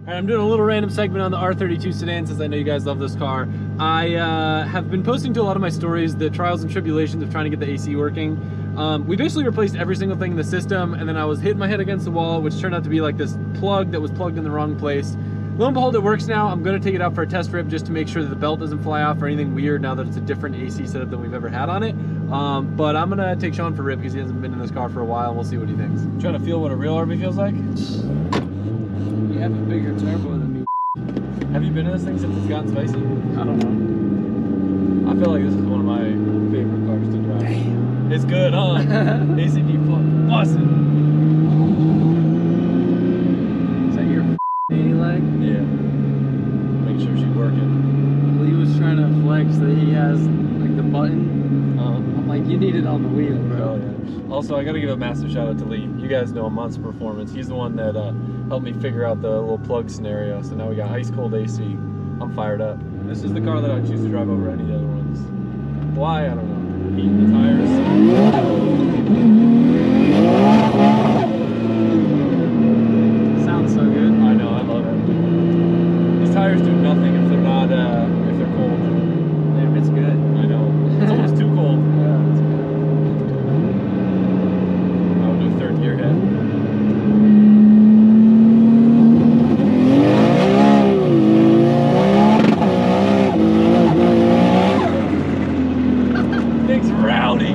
All right, I'm doing a little random segment on the R32 sedan since I know you guys love this car. I have been posting to a lot of my stories the trials and tribulations of trying to get the AC working. We basically replaced every single thing in the system, and then I was hitting my head against the wall, which turned out to be like this plug that was plugged in the wrong place. Lo and behold, it works now. I'm gonna take it out for a test rip just to make sure that the belt doesn't fly off or anything weird now that it's a different AC setup than we've ever had on it. But I'm gonna take Sean for a rip because he hasn't been in this car for a while, and we'll see what he thinks. Trying to feel what a real RV feels like? You have a bigger turbo than me. Have you been in this thing since it's gotten spicy? I don't know. I feel like this is one of my favorite cars to drive. Damn. It's good, huh? ACD bussin'. Is that your knee leg? Yeah. Make sure she's working. Lee was trying to flex that he has like the button. I'm like, you need it on the wheel, bro. Oh yeah. Also, I gotta give a massive shout out to Lee. You guys know him, Monster Performance. He's the one that helped me figure out the little plug scenario. So now we got ice cold AC. I'm fired up. This is the car that I choose to drive over any of the other ones. Why? I don't know. Heat the tires. Sounds so good. I know, I love it. These tires do nothing if they're not if they're cold. Damn, it's good. I know. It's almost too cold. Yeah, it's good. I'll do third gear hit. Thing's rowdy.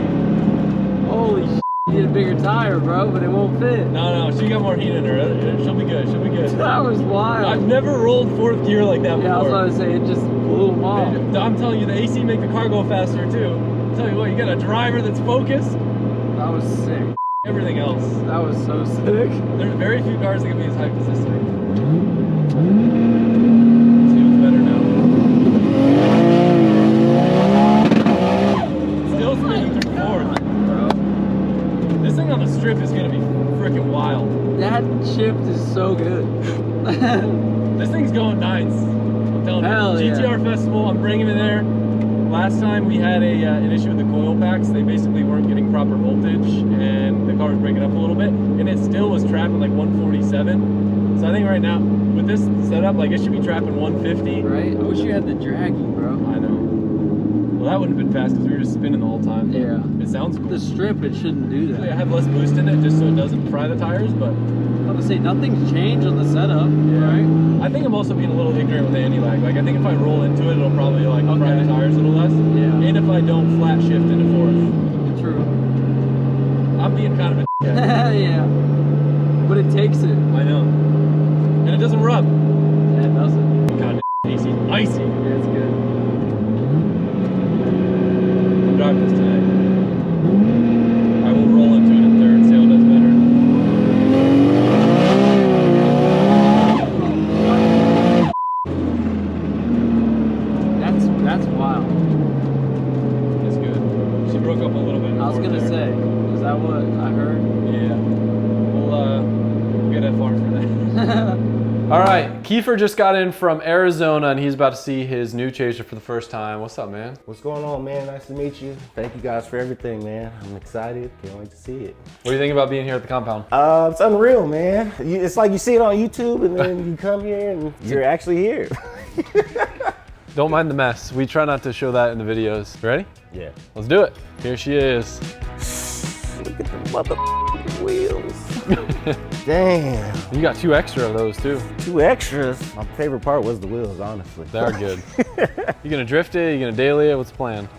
Holy shit, you need a bigger tire, bro, but it won't fit. No, she got more heat in her. She'll be good. She'll be good. That was wild. I've never rolled fourth gear like that before. Yeah, I was about to say, it just blew them off. I'm telling you, the AC make the car go faster too. I'll tell you what, you got a driver that's focused. That was sick. Everything else. That was so sick. There's very few cars that can be as hyped as this thing. See what's better now. Still spinning through fourth. Bro, This thing on the strip is gonna be freaking wild. that chipped is so good. This thing's going nines. I'm telling Hell you. yeah. GTR Festival, I'm bringing it there. Last time we had an issue with the coil packs. They basically weren't getting proper voltage and the car was breaking up a little bit, and it still was trapping like 147. So I think right now with this setup, like it should be trapping 150. Right? I wish you had the draggy, bro. I know. Well, that wouldn't have been fast because we were just spinning the whole time. Yeah. It sounds cool. The strip, it shouldn't do that. I have less boost in it just so it doesn't fry the tires, but I'm about to say, nothing's changed on the setup, right? I think I'm also being a little ignorant with the anti-lag. Like I think if I roll into it, it'll probably like fry Okay. the tires a little less. Yeah. And if I don't flat shift into fourth. True. I'm being kind of a Yeah. But it takes it. I know. And it doesn't rub. Yeah, it doesn't. God, AC icy. Yeah, it's good. I'm driving this tonight. I will roll into it in third, see how it does better. That's wild. It's good. She broke up a little bit. I was gonna say, is that what I heard? Yeah. We'll get FR for that. All right, Kiefer just got in from Arizona and he's about to see his new Chaser for the first time. What's up, man? What's going on, man? Nice to meet you. Thank you guys for everything, man. I'm excited. Can't wait to see it. What do you think about being here at the compound? It's unreal, man. It's like you see it on YouTube and then you come here and you're actually here. Don't mind the mess. We try not to show that in the videos. Ready? Yeah. Let's do it. Here she is. Look at the mother wheels. Damn. You got 2 extra of those too. 2 extras. My favorite part was the wheels, honestly. They are good. You gonna drift it? You gonna daily it? What's the plan?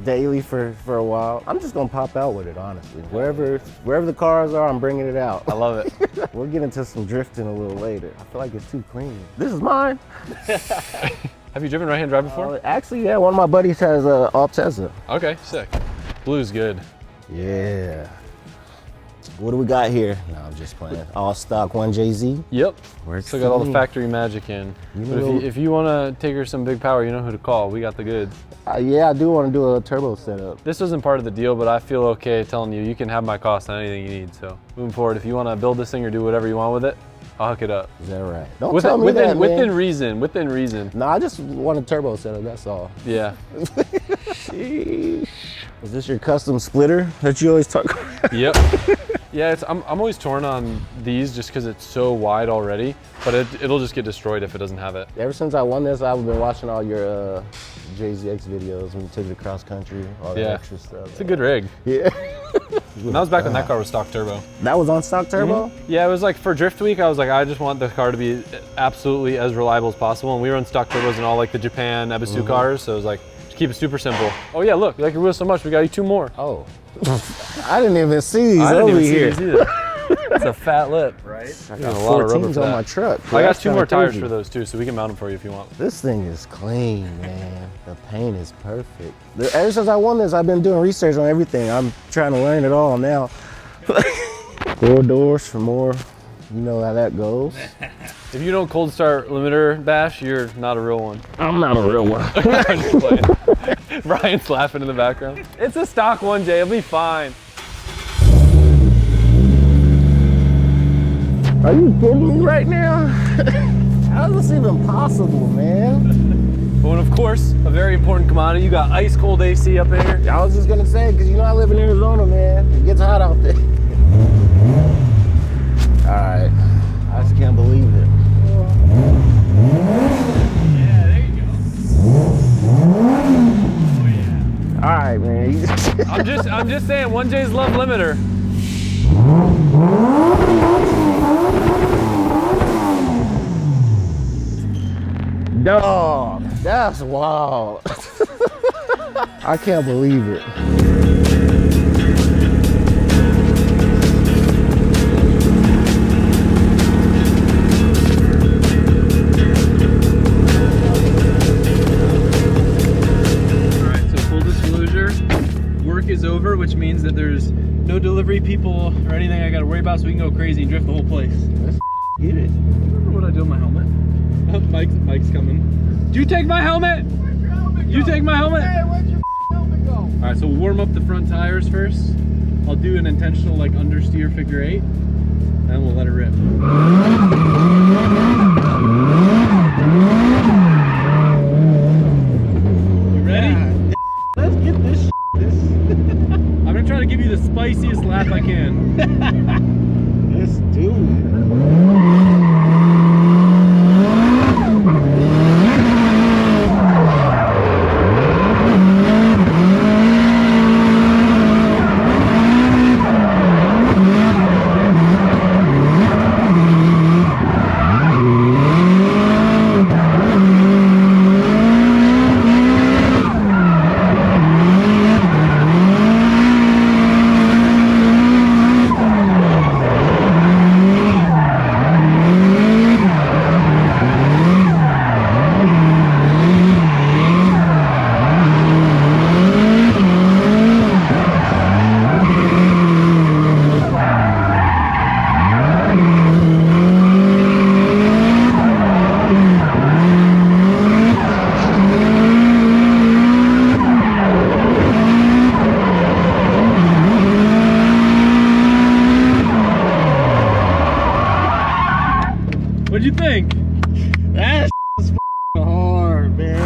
Daily for a while. I'm just gonna pop out with it, honestly. Wherever the cars are, I'm bringing it out. I love it. We'll get into some drifting a little later. I feel like it's too clean. This is mine. Have you driven right-hand drive before? Actually, yeah. One of my buddies has a Altezza. Okay, sick. Blue's good. Yeah. What do we got here? No, I'm just playing. All stock 1JZ. Yep. Works Still for got all the me. factory magic in. You But know- if you want to take her some big power, you know who to call. We got the goods. Yeah, I do want to do a turbo setup. This wasn't part of the deal, but I feel okay telling you can have my cost on anything you need. So moving forward, if you want to build this thing or do whatever you want with it, I'll hook it up. Is that right? Don't tell me within, that, man. within reason. Within reason. No, I just want a turbo setup, that's all. Yeah. Sheesh. Is this your custom splitter that you always talk about? Yep. Yeah, I'm always torn on these just because it's so wide already, but it'll just get destroyed if it doesn't have it. Ever since I won this, I've been watching all your JZX videos when you took it cross country, all that extra stuff. It's a good rig. Yeah. And that was back when that car was stock turbo. That was on stock turbo? Yeah, it was like for Drift Week, I was like, I just want the car to be absolutely as reliable as possible. And we were on stock turbos in all like the Japan Ebisu cars, so it was like, just keep it super simple. Oh yeah, look, you like your wheels so much, we got you 2 more. Oh. I didn't even see these I didn't over even here. see these either. It's a fat lip, right? I got 14s on my truck. I got 2 more tires for those too, so we can mount them for you if you want. This thing is clean, man. The paint is perfect. Ever since I won this, I've been doing research on everything. I'm trying to learn it all now. 4 doors for more. You know how that goes. If you don't cold start limiter bash, you're not a real one. I'm not a real one. I'm just playing. Brian's laughing in the background. It's a stock one, Jay. It'll be fine. Are you kidding me right now? How is this even possible, man? Oh, and of course, a very important commodity. You got ice cold AC up there. I was just gonna say, because you know I live in Arizona, man. It gets hot out there. All right, I just can't believe it. Yeah, there you go. Oh yeah. All right, man. I'm just saying, 1J's love limiter. Dog, that's wild. I can't believe it. Is over, which means that there's no delivery people or anything I gotta worry about, so we can go crazy and drift the whole place. Let's get it. I remember what I do with my helmet. Mike's coming. Do you take my helmet? Where'd your helmet go? You take my helmet? Hey, where'd your helmet go? Alright, so we'll warm up the front tires first. I'll do an intentional like understeer figure 8, and then we'll let it rip. You ready? Yeah. Let's get this. I'm gonna try to give you the spiciest lap I can. Let's do it. What'd you think? That is hard, man.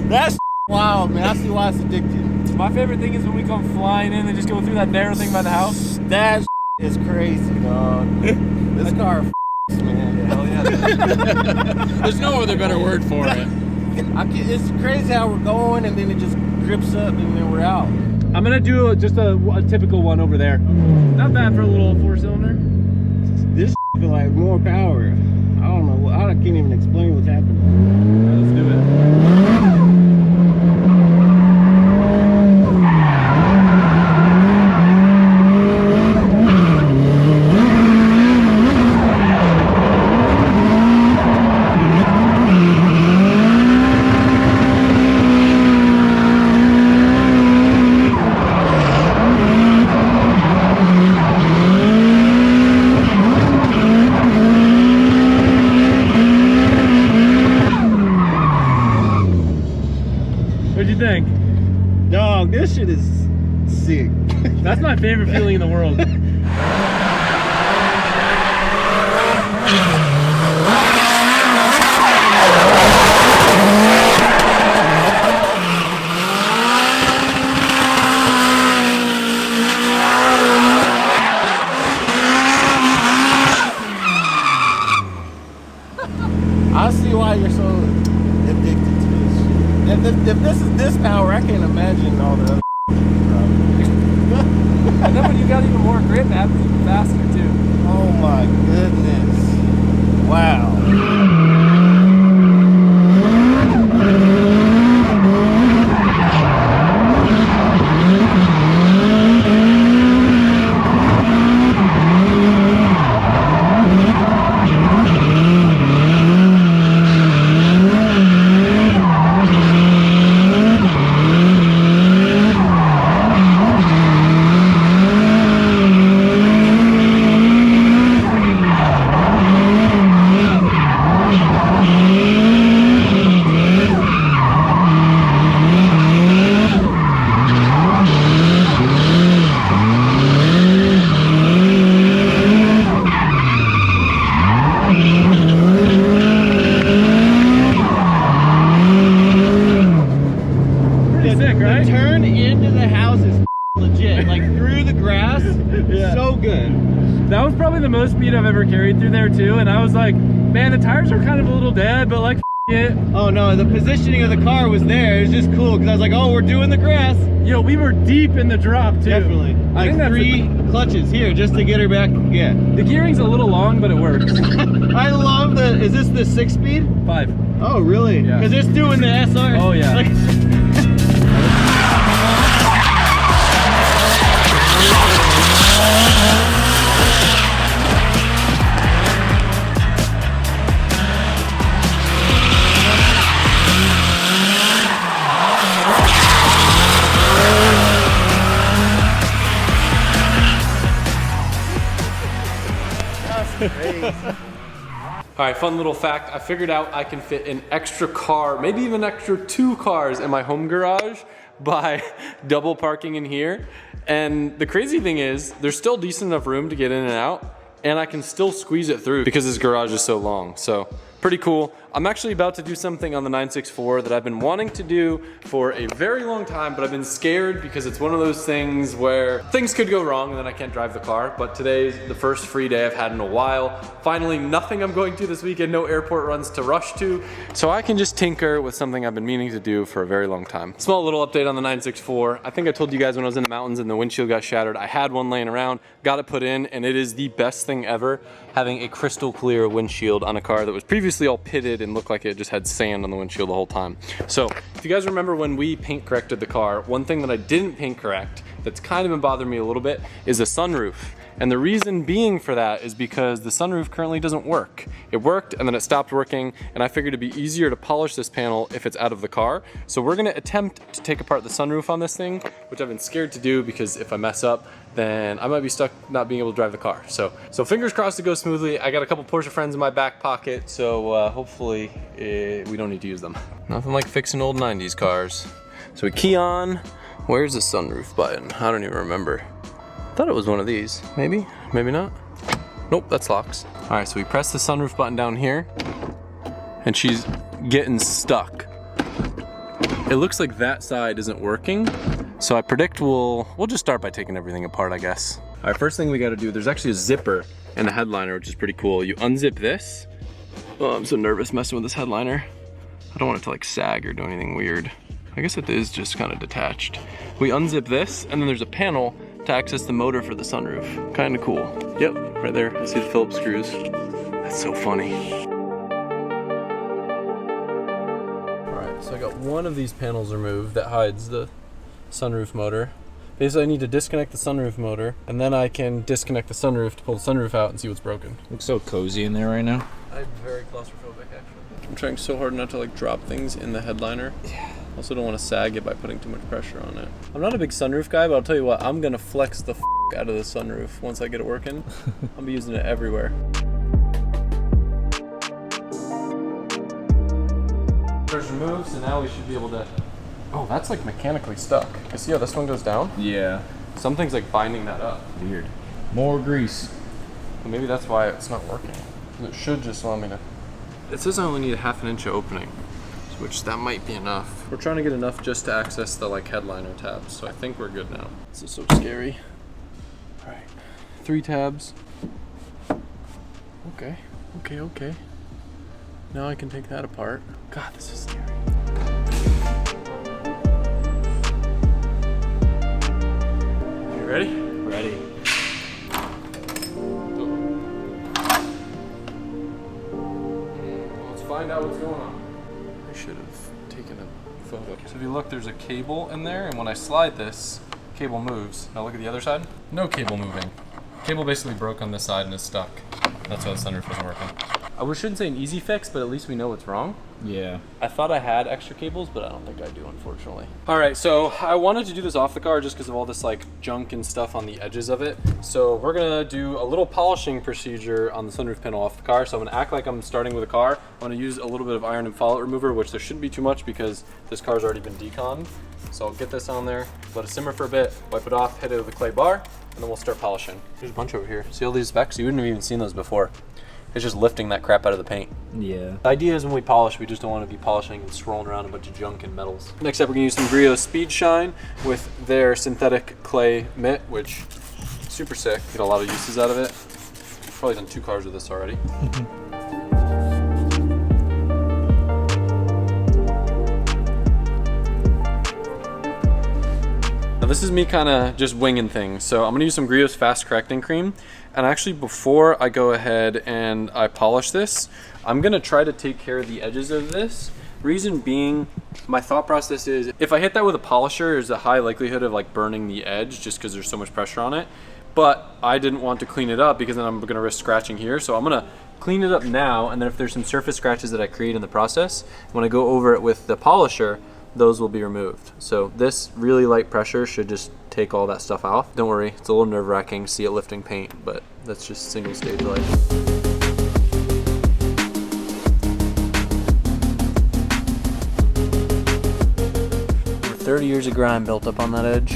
That's wild, man. I see why it's addictive. My favorite thing is when we come flying in and just go through that narrow thing by the house. That is crazy, dog. This car man. Hell yeah. There's no other better word for it. It's crazy how we're going and then it just grips up and then we're out. I'm gonna do just a typical one over there. Not bad for a little 4-cylinder. This feel like more power. I don't know. I can't even explain what's happening. All right, let's do it. this shit is sick. That's my favorite feeling in the world. I see why you're so addicted to this shit. If this is this power, I can't imagine all the other And then when you got even more grip, it happens even faster too. Oh my goodness. Wow. That was probably the most speed I've ever carried through there too, and I was like, man, the tires are kind of a little dead, but like it. Oh no, the positioning of the car was there. It was just cool because I was like, oh, we're doing the grass. Yo, we were deep in the drop too. Definitely. Like 3 clutches here just to get her back. Yeah. The gearing's a little long, but it works. I love the, is this the 6-speed? 5. Oh really? Yeah. Because it's doing the SR. Oh yeah. Like, All right, fun little fact. I figured out I can fit an extra car, maybe even extra 2 cars in my home garage by double parking in here. And the crazy thing is there's still decent enough room to get in and out, and I can still squeeze it through because this garage is so long. So pretty cool. I'm actually about to do something on the 964 that I've been wanting to do for a very long time, but I've been scared because it's one of those things where things could go wrong and then I can't drive the car. But today's the first free day I've had in a while. Finally, nothing I'm going to this weekend, no airport runs to rush to. So I can just tinker with something I've been meaning to do for a very long time. Small little update on the 964. I think I told you guys when I was in the mountains and the windshield got shattered, I had one laying around, got it put in, and it is the best thing ever, having a crystal clear windshield on a car that was previously all pitted and looked like it just had sand on the windshield the whole time. So if you guys remember when we paint corrected the car, one thing that I didn't paint correct that's kind of been bothering me a little bit is the sunroof. And the reason being for that is because the sunroof currently doesn't work. It worked and then it stopped working, and I figured it'd be easier to polish this panel if it's out of the car. So we're gonna attempt to take apart the sunroof on this thing, which I've been scared to do because if I mess up, then I might be stuck not being able to drive the car. So fingers crossed it goes smoothly. I got a couple Porsche friends in my back pocket, so hopefully we don't need to use them. Nothing like fixing old 90s cars. So we key on, where's the sunroof button? I don't even remember. I thought it was one of these, maybe, maybe not. Nope, that's locks. All right, so we press the sunroof button down here and she's getting stuck. It looks like that side isn't working. So I predict we'll just start by taking everything apart, I guess. All right, first thing we gotta do, there's actually a zipper in the headliner, which is pretty cool. You unzip this. Oh, I'm so nervous messing with this headliner. I don't want it to like sag or do anything weird. I guess it is just kind of detached. We unzip this, and then there's a panel to access the motor for the sunroof. Kind of cool. Yep, right there. See the Phillips screws. That's so funny. All right, so I got one of these panels removed that hides the sunroof motor. Basically, I need to disconnect the sunroof motor, and then I can disconnect the sunroof to pull the sunroof out and see what's broken. Looks so cozy in there right now. I'm very claustrophobic, actually. I'm trying so hard not to like drop things in the headliner. Yeah. Also don't want to sag it by putting too much pressure on it. I'm not a big sunroof guy, but I'll tell you what, I'm gonna flex the out of the sunroof once I get it working. I'll be using it everywhere. There's removed, so now we should be able to Oh, that's like mechanically stuck. You see how this one goes down? Yeah. Something's like binding that up. Weird. More grease. Well, maybe that's why it's not working. It should just allow me to... It says I only need a 1/2 inch of opening, which that might be enough. We're trying to get enough just to access the like headliner tabs, so I think we're good now. This is so scary. All right, 3 tabs. Okay, okay. Now I can take that apart. God, this is scary. You ready? Ready. Let's find out what's going on. I should have taken a photo. So if you look, there's a cable in there, and when I slide this, cable moves. Now look at the other side. No cable moving. Cable basically broke on this side and is stuck. That's why the sunroof wasn't working. I shouldn't say an easy fix, but at least we know what's wrong. Yeah. I thought I had extra cables, but I don't think I do, unfortunately. All right, so I wanted to do this off the car just because of all this like junk and stuff on the edges of it. So we're gonna do a little polishing procedure on the sunroof panel off the car. So I'm gonna act like I'm starting with a car. I'm gonna use a little bit of iron and fallout remover, which there shouldn't be too much because this car's already been deconned. So I'll get this on there, let it simmer for a bit, wipe it off, hit it with a clay bar, and then we'll start polishing. There's a bunch over here. See all these specks? You wouldn't have even seen those before. It's just lifting that crap out of the paint. Yeah. The idea is when we polish, we just don't want to be polishing and swirling around a bunch of junk and metals. Next up, we're gonna use some Griot Speed Shine with their synthetic clay mitt, which is super sick. Get a lot of uses out of it. Probably done 2 cars with this already. Now this is me kind of just winging things. So I'm gonna use some Griot's Fast Correcting Cream. And actually, before I go ahead and I polish this, I'm gonna try to take care of the edges of this. Reason being, my thought process is, if I hit that with a polisher, there's a high likelihood of like burning the edge just because there's so much pressure on it. But I didn't want to clean it up because then I'm gonna risk scratching here. So I'm gonna clean it up now, and then if there's some surface scratches that I create in the process, when I go over it with the polisher, those will be removed. So this really light pressure should just take all that stuff off. Don't worry, it's a little nerve-wracking to see it lifting paint, but that's just single stage life. Over 30 years of grime built up on that edge.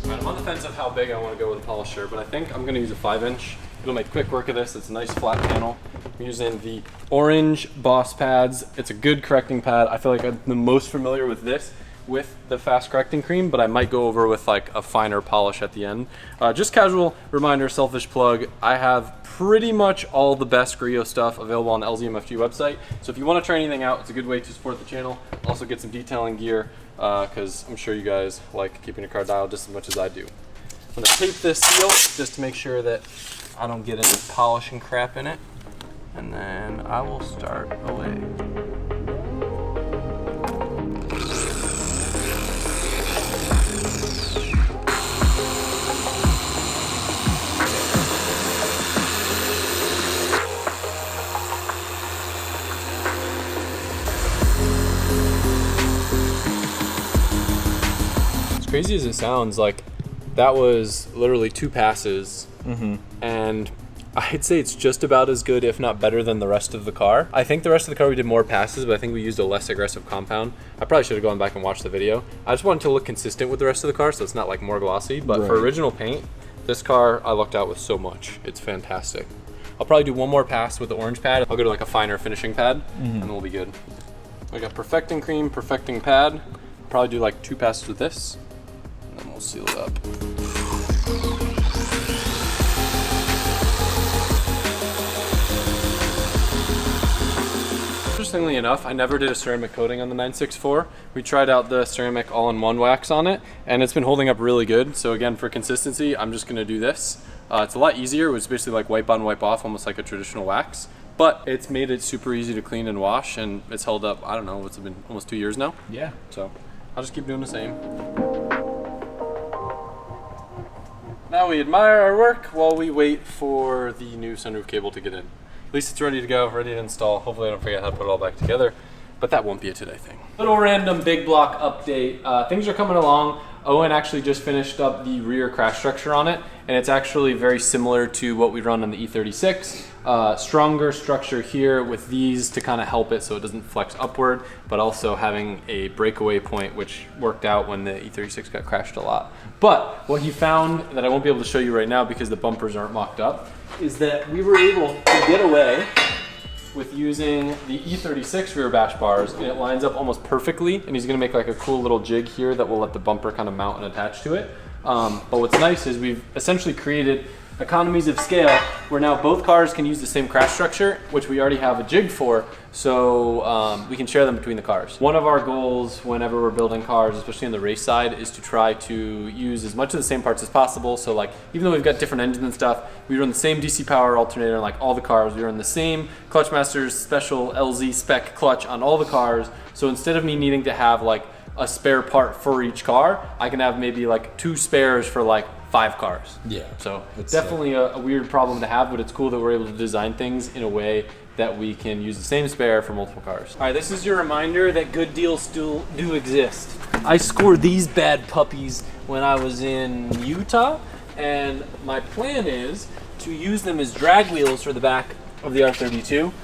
Right, I'm on the fence of how big I want to go with the polisher, but I think I'm going to use a 5-inch. It'll make quick work of this. It's a nice flat panel. I'm using the orange Boss pads. It's a good correcting pad. I feel like I'm the most familiar with this with the Fast Correcting Cream, but I might go over with like a finer polish at the end. Just casual reminder, selfish plug, I have pretty much all the best Griot stuff available on the LZMFG website. So if you want to try anything out, it's a good way to support the channel. Also get some detailing gear, because I'm sure you guys like keeping your car dialed just as much as I do. I'm gonna tape this seal just to make sure that I don't get any polishing crap in it. And then I will start away. As crazy as it sounds, like that was literally 2 passes. And I'd say it's just about as good, if not better, than the rest of the car. I think the rest of the car we did more passes, but I think we used a less aggressive compound. I probably should have gone back and watched the video. I just wanted to look consistent with the rest of the car, so it's not like more glossy, but for original paint, this car I lucked out with so much. It's fantastic. I'll probably do 1 more pass with the orange pad. I'll go to like a finer finishing pad, and we'll be good. I got perfecting cream, perfecting pad. I'll probably do like 2 passes with this, and then we'll seal it up. Interestingly enough, I never did a ceramic coating on the 964. We tried out the ceramic all-in-one wax on it, and it's been holding up really good. So again, for consistency, I'm just gonna do this. It's a lot easier. It was basically like wipe on, wipe off, almost like a traditional wax. But it's made it super easy to clean and wash, and it's held up, I don't know, it's been almost 2 years now. Yeah. So I'll just keep doing the same. Now we admire our work while we wait for the new sunroof cable to get in. At least it's ready to go, ready to install. Hopefully I don't forget how to put it all back together, but that won't be a today thing. Little random big block update. Things are coming along. Owen actually just finished up the rear crash structure on it, and it's actually very similar to what we run on the E36. Stronger structure here with these to kind of help it so it doesn't flex upward, but also having a breakaway point, which worked out when the E36 got crashed a lot. But what he found that I won't be able to show you right now because the bumpers aren't mocked up, is that we were able to get away with using the E36 rear bash bars, and it lines up almost perfectly, and he's gonna make like a cool little jig here that will let the bumper kind of mount and attach to it. But what's nice is we've essentially created economies of scale where now both cars can use the same crash structure, which we already have a jig for, so we can share them between the cars. One of our goals whenever we're building cars, especially on the race side, is to try to use as much of the same parts as possible. So like, even though we've got different engines and stuff, we run the same DC power alternator on like all the cars. We run the same Clutchmasters special LZ spec clutch on all the cars. So instead of me needing to have like a spare part for each car, I can have maybe like 2 spares for like 5 cars. Yeah. So it's definitely a weird problem to have, but it's cool that we're able to design things in a way that we can use the same spare for multiple cars. All right, this is your reminder that good deals still do exist. I scored these bad puppies when I was in Utah, and my plan is to use them as drag wheels for the back of the R32.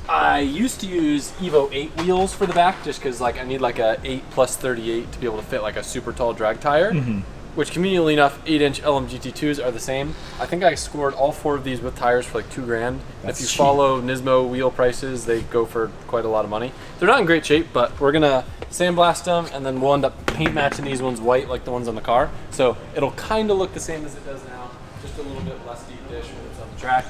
I used to use Evo 8 wheels for the back just because like I need like a 8 plus 38 to be able to fit like a super tall drag tire. Which conveniently enough, 8-inch LMGT2s are the same. I think I scored all 4 of these with tires for like $2 grand. If you follow Nismo wheel prices, they go for quite a lot of money. They're not in great shape, but we're gonna sandblast them and then we'll end up paint matching these ones white like the ones on the car. So it'll kind of look the same as it does now, just a little bit less deep dish when it's on the track.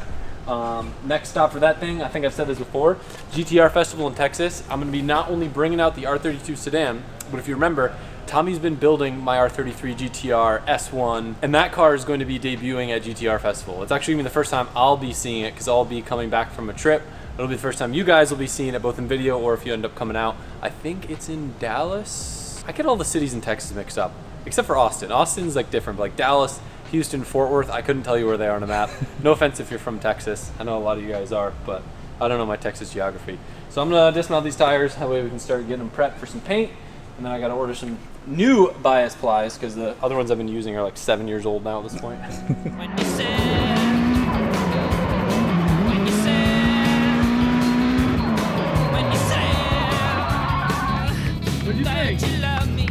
Next stop for that thing, I think I've said this before, GTR Festival in Texas. I'm gonna be not only bringing out the R32 sedan, but if you remember, Tommy's been building my R33 GTR S1, and that car is going to be debuting at GTR Festival. It's actually going to be the first time I'll be seeing it because I'll be coming back from a trip. It'll be the first time you guys will be seeing it, both in video or if you end up coming out. I think it's in Dallas. I get all the cities in Texas mixed up, except for Austin. Austin's like different, but like Dallas, Houston, Fort Worth, I couldn't tell you where they are on a map. No offense if you're from Texas. I know a lot of you guys are, but I don't know my Texas geography. So I'm gonna dismount these tires, that way we can start getting them prepped for some paint. And then I gotta order some new bias plies because the other ones I've been using are like 7 years old now at this point. When you say What'd you think? that you love me.